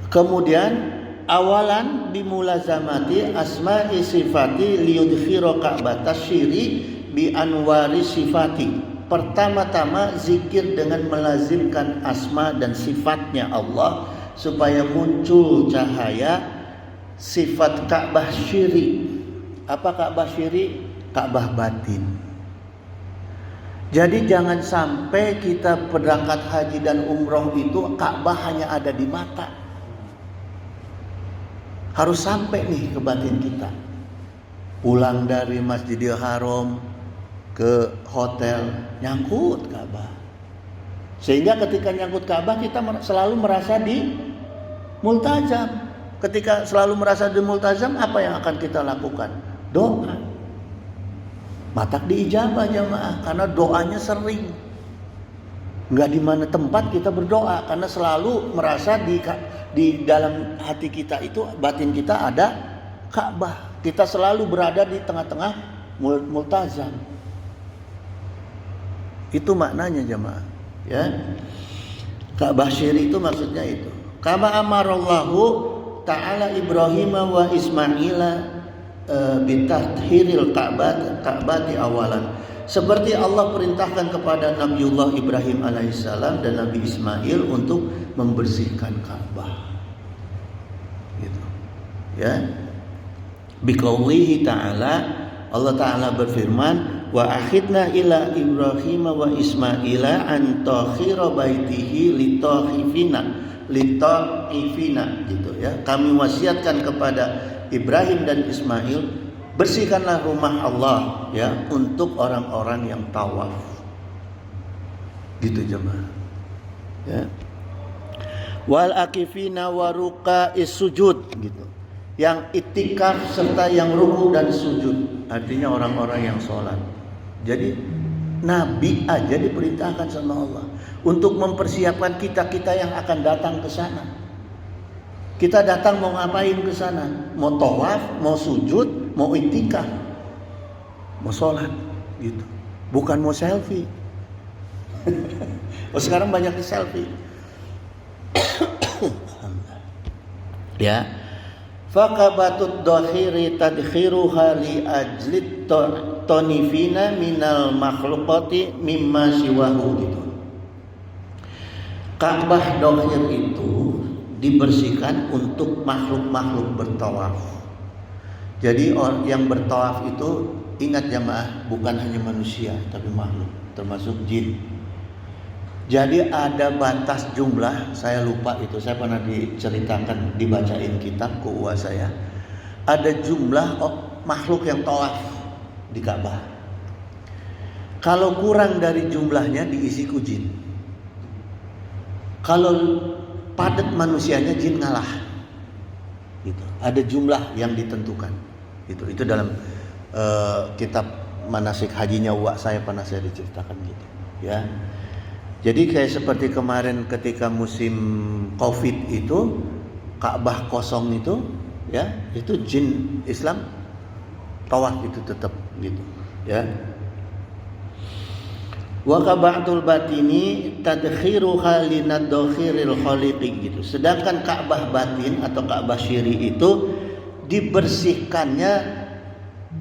Kemudian awalan bimulazamati asma'i sifati liyudkhira ka'batas syiri bi anwari sifati. Pertama-tama zikir dengan melazimkan asma dan sifatnya Allah supaya muncul cahaya sifat Ka'bah syiri. Apa Ka'bah syiri? Ka'bah batin. Jadi jangan sampai kita berangkat haji dan umroh itu Ka'bah hanya ada di mata. Harus sampai nih ke batin kita. Pulang dari Masjidil Haram ke hotel, nyangkut Ka'bah. Sehingga ketika nyangkut Ka'bah kita selalu merasa di multazam. Ketika selalu merasa di multazam, apa yang akan kita lakukan? Doa. Matak diijabah jamaah, karena doanya sering. Enggak di mana tempat kita berdoa, karena selalu merasa di dalam hati kita itu, batin kita ada Ka'bah. Kita selalu berada di tengah-tengah multazam. Itu maknanya jemaah, ya. Ka'bah syiri itu maksudnya itu. Kama amarallahu ta'ala Ibrahim wa Ismaila bitathhiril Ka'bati awalan. Seperti Allah perintahkan kepada Nabiullah Ibrahim alaihissalam dan Nabi Ismail untuk membersihkan Ka'bah. Gitu. Ya. Biqaulihi ta'ala, Allah Ta'ala berfirman, wa akhidna ila Ibrahim wa Ismaila an takhira baitihi litaqifina gitu ya. Kami wasiatkan kepada Ibrahim dan Ismail, bersihkanlah rumah Allah ya untuk orang-orang yang tawaf. Gitu jemaah. Ya. Wal akifina wa ruqa'is sujud gitu. Yang itikaf serta yang ruku dan sujud, artinya orang-orang yang sholat. Jadi Nabi aja diperintahkan sama Allah untuk mempersiapkan kita yang akan datang ke sana. Kita datang mau ngapain ke sana? Mau tawaf, mau sujud, mau itikaf, mau sholat, gitu. Bukan mau selfie. Oh sekarang banyak di selfie. Ya. Faqabatud dhahiri tadkhiruha li ajlit tonifina minal makhluqati mimma siwahu gitu. Ka'bah Dohir itu dibersihkan untuk makhluk-makhluk bertawaf. Jadi yang bertawaf itu, ingat jamaah, bukan hanya manusia tapi makhluk, termasuk jin. Jadi ada batas jumlah, saya lupa itu, saya pernah diceritakan, dibacain kitab ke uwa saya. Ada jumlah makhluk yang tawaf di Ka'bah. Kalau kurang dari jumlahnya diisi ku jin. Kalau padat manusianya, jin ngalah. Gitu. Ada jumlah yang ditentukan. Itu dalam kitab manasik hajinya uwa saya pernah saya diceritakan gitu. Ya. Jadi kayak seperti kemarin ketika musim Covid itu, Ka'bah kosong itu, ya, itu jin Islam tawaf itu tetap gitu, ya. Wa Ka'batul batini tadkhiruha linadkhiril khaliqi gitu. Sedangkan Ka'bah batin atau Ka'bah syiri itu dibersihkannya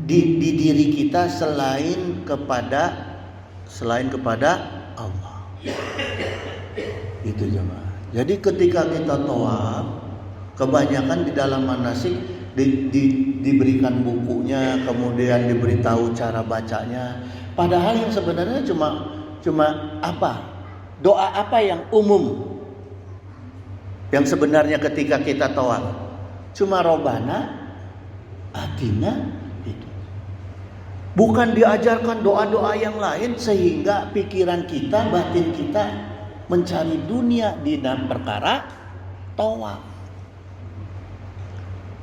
di diri kita selain kepada Allah. Itu jemaah. Jadi ketika kita tawaf, kebanyakan di dalam manasik diberikan bukunya, kemudian diberitahu cara bacanya. Padahal yang sebenarnya cuma apa? Doa apa yang umum? Yang sebenarnya ketika kita tawaf cuma Robbana atina itu. Bukan diajarkan doa-doa yang lain sehingga pikiran kita, batin kita mencari dunia di dalam perkara tawaf.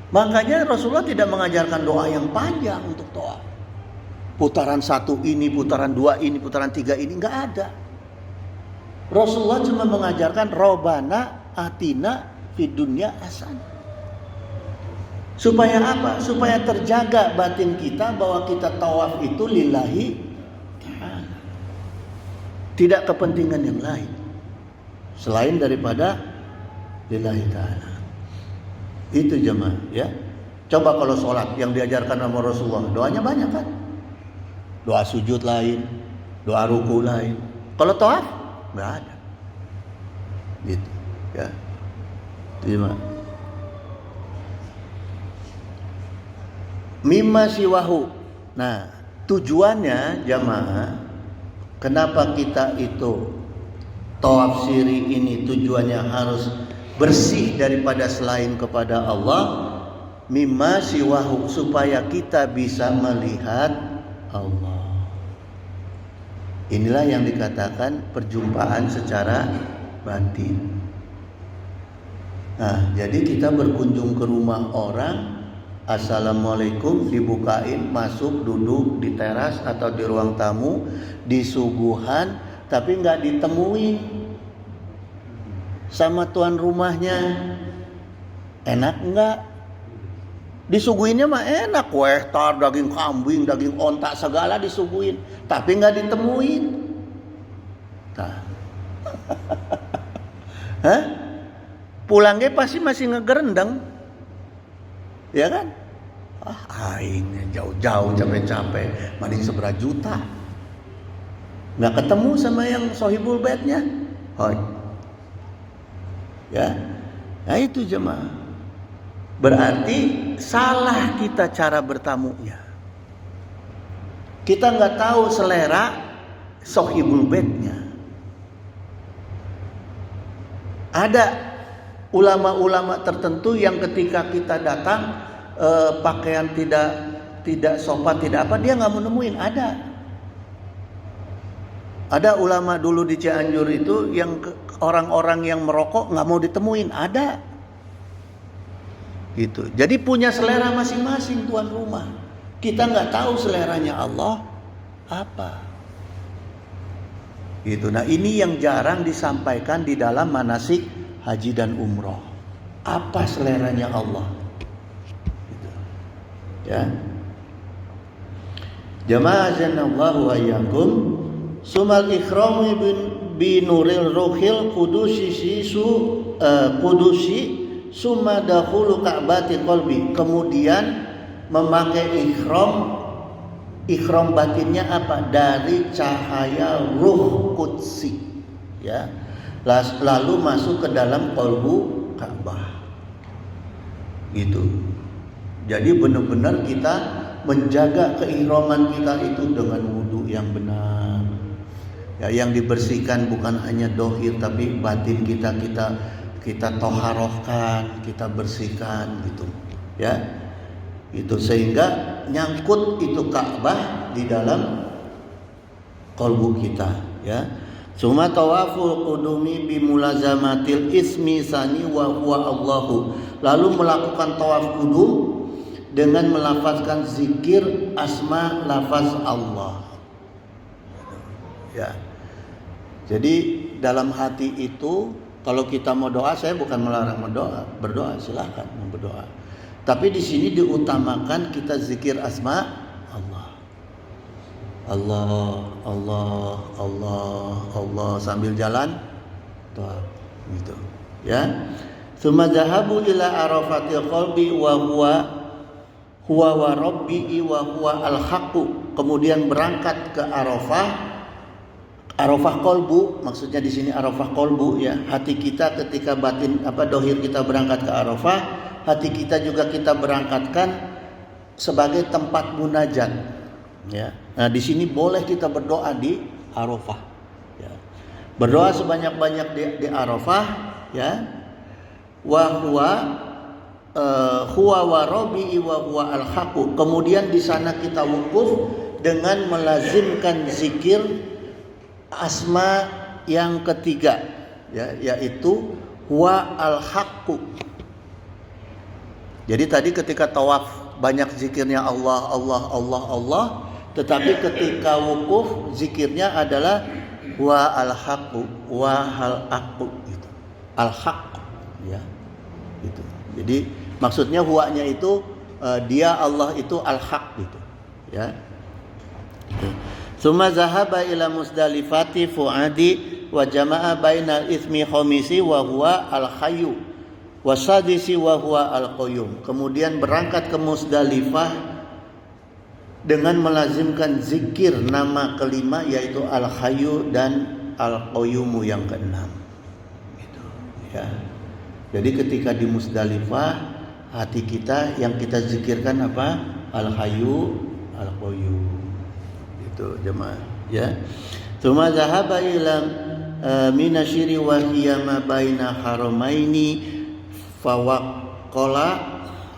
Makanya Rasulullah tidak mengajarkan doa yang panjang untuk tawaf. Putaran 1 ini, putaran 2 ini, putaran 3 ini enggak ada. Rasulullah cuma mengajarkan Robbana atina fid dunya hasanah. Supaya apa? Supaya terjaga batin kita bahwa kita tawaf itu lillahi ta'ala. Tidak kepentingan yang lain selain daripada lillahi ta'ala. Itu jemaah, ya. Coba kalau sholat yang diajarkan sama Rasulullah, doanya banyak kan? Doa sujud lain, doa ruku lain. Kalau tawaf enggak ada. Gitu, ya. Terima. Mimma siwahu. Nah, tujuannya jamaah, kenapa kita itu tawaf siri ini tujuannya harus bersih daripada selain kepada Allah, mimma siwahu, supaya kita bisa melihat Allah. Inilah yang dikatakan perjumpaan secara batin. Nah, jadi kita berkunjung ke rumah orang, assalamualaikum, dibukain, masuk, duduk di teras atau di ruang tamu, disuguhan, tapi nggak ditemuin sama tuan rumahnya. Enak nggak? Disuguhinnya mah enak, weh tar, daging kambing, daging onta, segala disuguhin, tapi nggak ditemuin. Nah. Hah? Pulangnya pasti masih ngegerendeng. Ya kan? Aing jauh-jauh capek-capek, mending seberapa juta. Nggak ketemu sama yang sohibul bednya. Hoi. Ya. Nah itu jemaah. Berarti salah kita cara bertamunya. Kita nggak tahu selera sohibul bednya. Ada ulama-ulama tertentu yang ketika kita datang pakaian tidak sopan, tidak apa, dia nggak menemuin. Ada ulama dulu di Cianjur itu yang orang-orang yang merokok nggak mau ditemuin, ada. Gitu. Jadi punya selera masing-masing tuan rumah. Kita nggak tahu seleranya Allah apa. Gitu. Nah ini yang jarang disampaikan di dalam manasik haji dan umroh. Apa seleranya Allah? Gitu. Ya. Jamaah azanallahu wa iyyakum. Sumal ikrami binuril ruhil kudusi summa dakhulu ka'bati qalbi. Kemudian memakai ikhram batinnya apa? Dari cahaya ruh qudsi, ya. lalu masuk ke dalam qalbu Ka'bah. Gitu. Jadi benar-benar kita menjaga keihraman kita itu dengan wudu yang benar. Ya, yang dibersihkan bukan hanya dohir tapi batin kita toharohkan, kita bersihkan gitu. Ya. Itu sehingga nyangkut itu Ka'bah di dalam qalbu kita, ya. Suma tawaful qudumi bimulazamatil ismi sani wa huwa Allahu. Lalu melakukan tawaf qudum dengan melafazkan zikir asma lafaz Allah. Ya. Jadi dalam hati itu kalau kita mau doa, saya bukan melarang berdoa, silahkan berdoa. Tapi di sini diutamakan kita zikir asma Allah. Allah, Allah, Allah, Allah sambil jalan doa gitu, ya. Tsumma zahabu ila arafatil qalbi wa huwa wa rabbi wa huwa al-haqqu. Kemudian berangkat ke Arafah. Arafah qalbu, maksudnya di sini Arafah qalbu, ya. Hati kita ketika dohir kita berangkat ke Arafah, hati kita juga kita berangkatkan sebagai tempat munajat, ya. Nah, di sini boleh kita berdoa di Arafah, ya. Berdoa sebanyak-banyak di Arafah, ya. Wa huwa wa rabbi wa huwa al-haqqu. Kemudian di sana kita wukuf dengan melazimkan zikir asma yang ketiga, ya, yaitu huwa al-haqqu. Jadi tadi ketika tawaf banyak zikirnya Allah, Allah, Allah, Allah, tetapi ketika wukuf zikirnya adalah wa al-haqqu, wa al-haqqu gitu. Al-haqq, ya. Gitu. Jadi maksudnya huwanya itu dia Allah itu al-haq gitu, ya. Summa zahaba ila Musdalifati fuadi wa jama'a bainal ismi khamisi wa huwa al-hayyu wa sadisi wa huwa al-qayyum. Kemudian berangkat ke Musdalifah dengan melazimkan zikir nama kelima yaitu al-hayyu dan al-qayyum yang keenam. Gitu, ya. Jadi ketika di Musdalifah, hati kita yang kita zikirkan apa? Al-Hayyu, Al-Qayyum. Itu jemaah, ya. Tsumma zahaba ila minasyiri wa hiya ma baina haramaini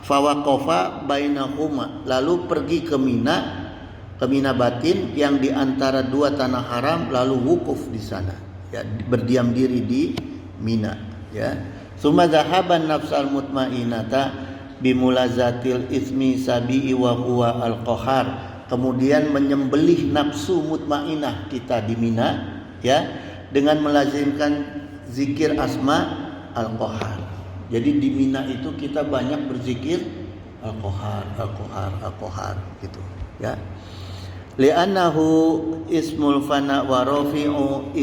fawaqafa bainahuma. Lalu pergi ke Mina batin yang di antara dua tanah haram, lalu wukuf di sana. Ya, berdiam diri di Mina, ya. Summa zahaban nafsal mutmainata bimulazatil ismi sabi'i wa huwa al-qahar. Kemudian menyembelih nafsu mutmainah kita di Mina, ya, dengan melazimkan zikir asma al-qahar. Jadi di Mina itu kita banyak berzikir al-qahar, al-qahar, al-qahar gitu, ya. Li'annahu ismul fana wa rafi'u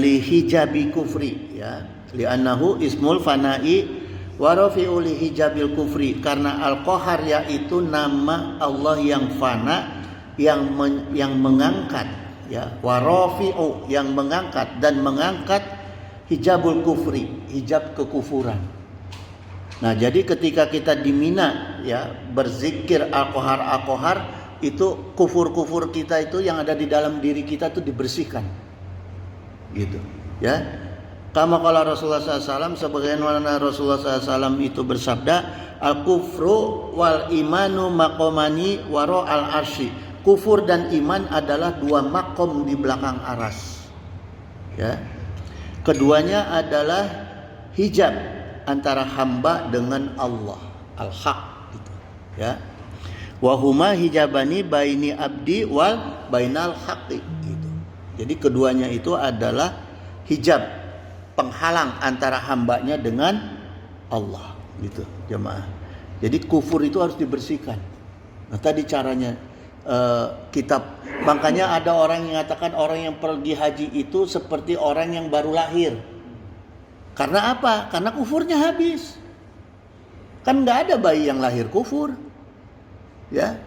li hijabi kufri, ya. Li'annahu ismul fana'i wa rafi'u li hijabil kufri. Karena al-qahar yaitu nama Allah yang fana, yang mengangkat, ya. Wa rafi'u yang mengangkat dan mengangkat hijabul kufri, hijab kekufuran. Nah, jadi ketika kita di Mina, ya, berzikir al-qahar, itu kufur-kufur kita itu yang ada di dalam diri kita itu dibersihkan. Gitu, ya. Kama qala Rasulullah SAW, sebagaimana Rasulullah SAW itu bersabda, al-kufru wal imanu maqamani waro al-arsy. Kufur dan iman adalah dua makom di belakang aras, ya. Keduanya adalah hijab antara hamba dengan Allah, al-haq gitu, ya. Wa huma hijabani baini abdi wal bainal haqqi gitu. Jadi keduanya itu adalah hijab penghalang antara hambanya dengan Allah gitu, jemaah. Jadi kufur itu harus dibersihkan. Nah, tadi caranya kitab. Makanya ada orang yang mengatakan orang yang pergi haji itu seperti orang yang baru lahir. Karena apa? Karena kufurnya habis. Kan nggak ada bayi yang lahir kufur, ya.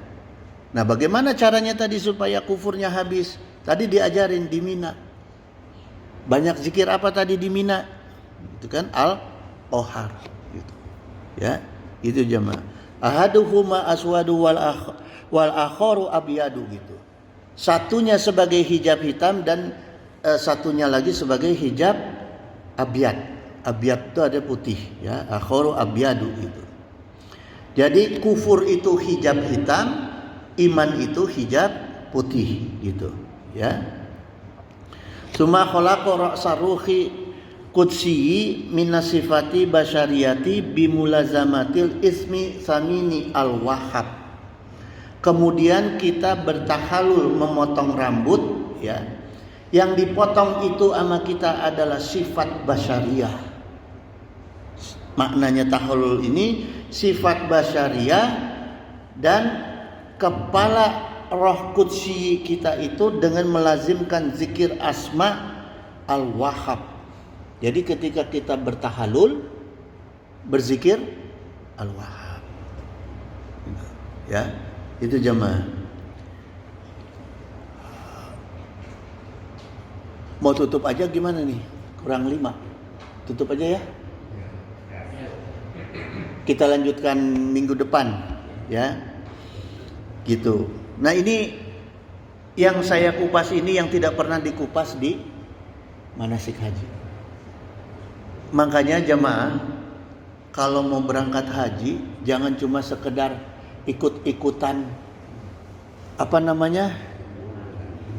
Nah, bagaimana caranya tadi supaya kufurnya habis? Tadi diajarin di Mina. Banyak zikir apa tadi di Mina? Itu kan al-ohar gitu. Ya, itu jemaah. Ahaduhuma aswadu wal akharu abyadu gitu. Satunya sebagai hijab hitam dan satunya lagi sebagai hijab abyad. Abyad itu ada putih ya, akharu abyadu gitu. Jadi kufur itu hijab hitam, iman itu hijab putih gitu ya. Suma khalaqa ra'sa ruhi qudsi min sifati basyariyati bimulazamatil ismi samini al-wahhab. Kemudian kita bertahalul memotong rambut ya. Yang dipotong itu sama kita adalah sifat basyariyah. Maknanya tahalul ini sifat basyariyah dan kepala roh qudsi kita itu dengan melazimkan zikir asma al-wahhab. Jadi ketika kita bertahalul berzikir al-wahhab. Ya, itu jemaah. Mau tutup aja gimana nih? Kurang 5. Tutup aja ya. Kita lanjutkan minggu depan ya. Gitu. Nah ini yang saya kupas ini yang tidak pernah dikupas di manasik haji. Makanya jemaah kalau mau berangkat haji jangan cuma sekedar ikut-ikutan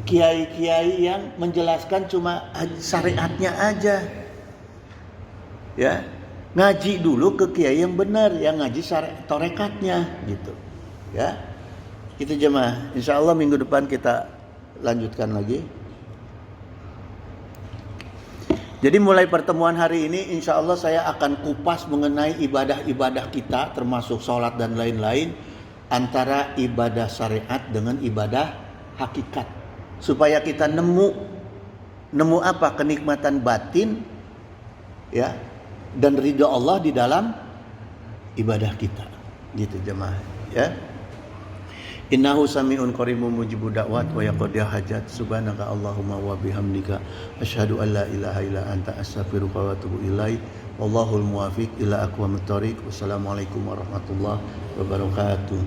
kiai-kiai yang menjelaskan cuma syariatnya aja. Ya, ngaji dulu ke kiai yang benar, yang ngaji torekatnya gitu. Ya. Itu jemaah. Insyaallah minggu depan kita lanjutkan lagi. Jadi mulai pertemuan hari ini insyaallah saya akan kupas mengenai ibadah-ibadah kita termasuk sholat dan lain-lain antara ibadah syariat dengan ibadah hakikat supaya kita nemu apa kenikmatan batin ya dan ridha Allah di dalam ibadah kita gitu jemaah ya. Innahu sami'un qaribun mujibud da'wat wa yaqdi hajat subhanaka Allahumma wa bihamdika asyhadu an la ilaha illa anta astaghfiruka wa atubu ilaik wallahul muwaffiq ila aqwamit thoriq. Wassalamualaikum warahmatullahi wabarakatuh.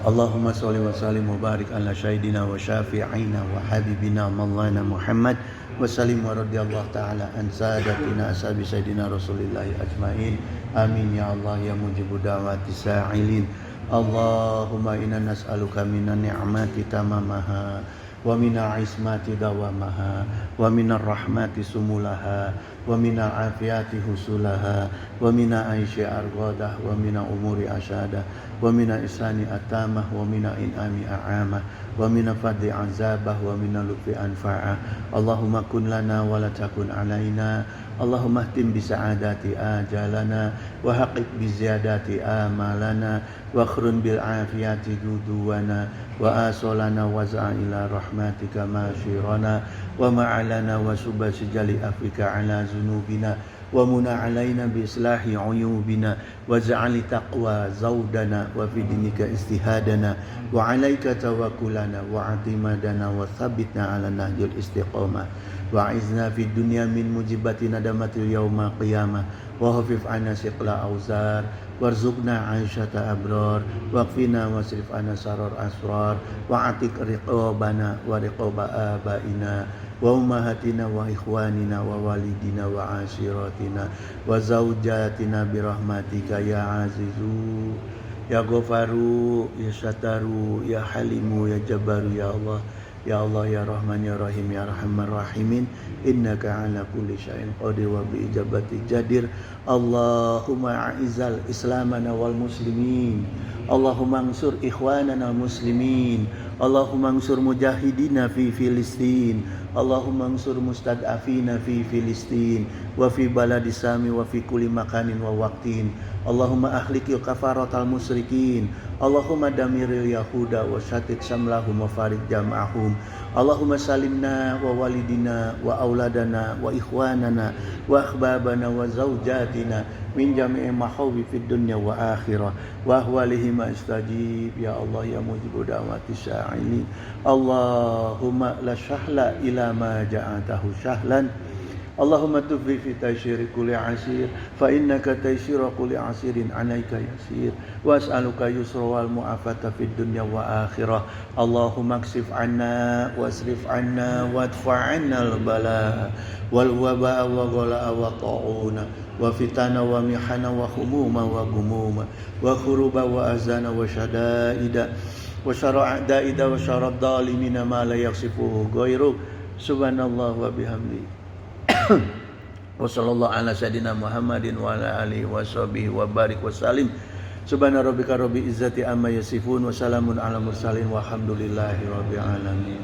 Allahumma shalli wa sallim wa barik ala sayyidina wa syafi'ina wa habibina maulana Muhammad wa sallim wa radhiyallahu ta'ala an sadatina ashabi sayyidina Rasulillahi ajmain. Amin ya Allah ya mujibud da'wati sa'ilin. Allahumma inna nas'aluka minan ni'mati tamamaha wa minal ismati dawamaha wa minar rahmati sumulaha wa minal afiyati husulaha wa minal aishi arghadah wa minal umuri asyadah wa minal islani atamah wa minal in'ami a'amah wa minal fadli azabah wa minal lutfi anfa'ah. Allahumma kun lana wa la takun alaina. Allahumma ihtim bi sa'adati ajalana wa haqiq bi ziyadati amalana wa akhrun bil afiyati duduwana wa asolana wa za'ila rahmatika masyirana wa ma'alana wa subasi jali afika ala zunubina wa muna alaina bi islahi uyubina wa ja'ali taqwa zawdana wa fi dinika istihadana wa alaika tawakkulana wa atimadana wa thabitna ala nahjul istiqamah wa izna fid dunya min mujibati nadamatil yaumil qiyamah wa hafif anna siqla auzar warzuqna aisyata abrar waqfina wasrif anna sarar asrar wa atik riqabana wa riqaba abaina wa ummahatina wa ikhwanina wa walidina wa ashiratina wa zaujatina birahmatika ya azizu ya ghafaru ya sataru ya halimu ya jabaru ya Allah. Ya Allah ya Rahman ya Rahim ya Arhamar Rahimin innaka ala kulli syai'in qadir wa bi ijabati jadir. Allahumma a'izal islamana wal muslimin, Allahumma ansur ikhwanana muslimin, Allahumma ansur mujahidina fi Filistin, Allahumma ansur mustad'afina fi Filistin wa fi baladi Sami wa fi kulli makanin wa waqtin. Allahumma ahlikil kafaratal musyrikin, Allahumma damiril yahuda wa syatit samlahum wa farid jam'ahum. Allahumma salimna wa walidina wa auladana wa ikhwanana wa akhbabana wa zawjatina min jami'i mahawwi fid dunya wa akhirah wa ahwalihim istajib ya Allah ya mujibu da'wati sa'ili Allahumma la syahla ila ma ja'atahu syahlan Allahumma tufri fi taysyiri kulli asir fa innaka taysyira kulli asirin alaika yasir wa as'aluka yusra wal mu'afata fid dunya wa akhirah Allahumma ksif anna wasrif anna wadfa' anna al bala wal waba'a wa ghala wa ta'una wa fitana wa mihana wa khumuma wa gumuma wa khuruba wa azana wa syada'ida wa syara'a da'ida wa syarad dalimina ma la yaksifuhu ghairu subhanallah wa bihamdi wa sallallahu ala sayyidina Muhammadin wa ala alihi wa sahbihi wa barik wa salim subhana rabbika rabbil izzati amma yasifun wa salamun ala mursalin walhamdulillahi rabbil alamin.